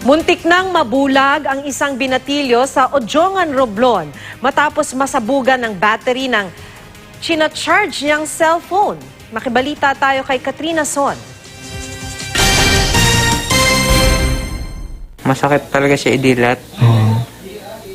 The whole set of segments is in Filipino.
Muntik nang mabulag ang isang binatilyo sa Ojongan, Romblon matapos masabugan ng battery ng china-charge niyang cellphone. Makibalita tayo kay Katrina Son. Masakit talaga siya idilat.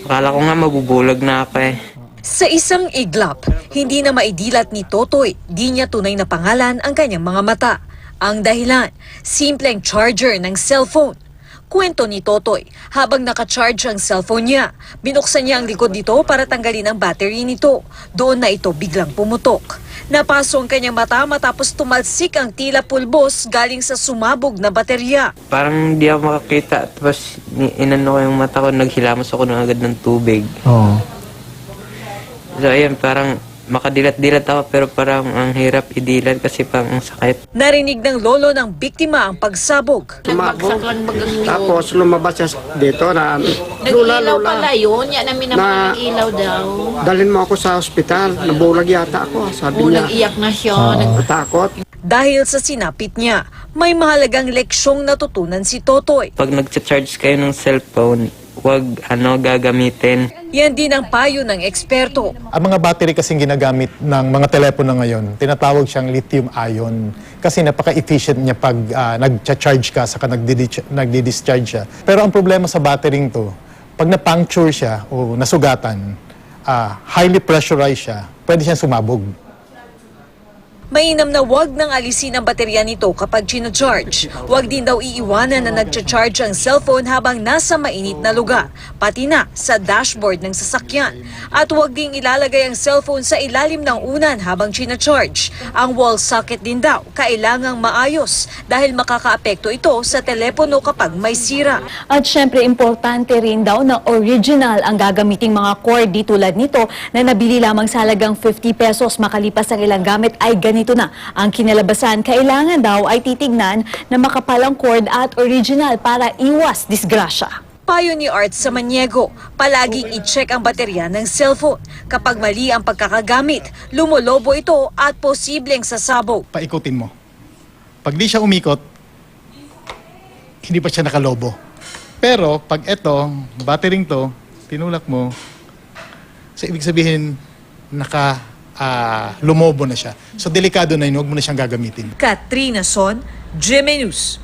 Akala ko nga mabubulag na ako eh. Sa isang iglap, hindi na maidilat ni Totoy, di niya tunay na pangalan ang kanyang mga mata. Ang dahilan, simpleng charger ng cellphone. Kwento ni Totoy, habang nakacharge ang cellphone niya, binuksan niya ang likod nito para tanggalin ang battery nito. Doon na ito biglang pumutok. Napaso ang kanyang mata matapos tumalsik ang tila pulbos galing sa sumabog na baterya. Parang hindi ako makakita. Tapos inano ko yung mata ko, naghilamos ako ng agad ng tubig. So ayun, parang makadilat-dilat ako pero parang ang hirap idilat kasi parang ang sakit. Narinig ng lolo ng biktima ang pagsabog. Tumabog. Tapos lumabas siya dito na Nag-ilaw pala yun. Yan namin naman Na- nag-ilaw daw. dalhin mo ako sa ospital. Nabulag yata ako. Sabi O, niya, nag-iyak na siya. natakot. Dahil sa sinapit niya, may mahalagang leksyong natutunan si Totoy. Pag nag-charge kayo ng cellphone, huwag gagamitin. Yan din ang payo ng eksperto. Ang mga battery kasing ginagamit ng mga telepono ngayon, tinatawag siyang lithium-ion. Kasi napaka-efficient niya pag nag-charge ka, saka nagdi-discharge siya. Pero ang problema sa battery to, pag na-puncture siya o nasugatan, highly pressurized siya, pwede siyang sumabog. Mainam na wag nang alisin ang baterya nito kapag chino-charge. Wag din daw iiwanan na nagcha-charge ang cellphone habang nasa mainit na lugar, pati na sa dashboard ng sasakyan. At wag ding ilalagay ang cellphone sa ilalim ng unan habang chino-charge. Ang wall socket din daw kailangang maayos dahil makakaapekto ito sa telepono kapag may sira. At syempre, importante rin daw na original ang gagamiting mga cord di tulad nito na nabili lamang sa halagang 50 pesos makalipas ang ilang gamit ay ganito na ang kinalabasan. Kailangan daw ay titignan na makapalang cord at original para iwas disgrasya. Payo ni Art Samaniego, palaging i-check ang baterya ng cellphone. Kapag mali ang pagkakagamit, lumolobo ito at posibleng sasabog. Paikutin mo. Pag di siya umikot, hindi pa siya nakalobo. Pero pag ito, battery to, tinulak mo, so ibig sabihin, lumobo na siya. So delikado na yun, huwag mo na siyang gagamitin. Katrina Son, GMA News.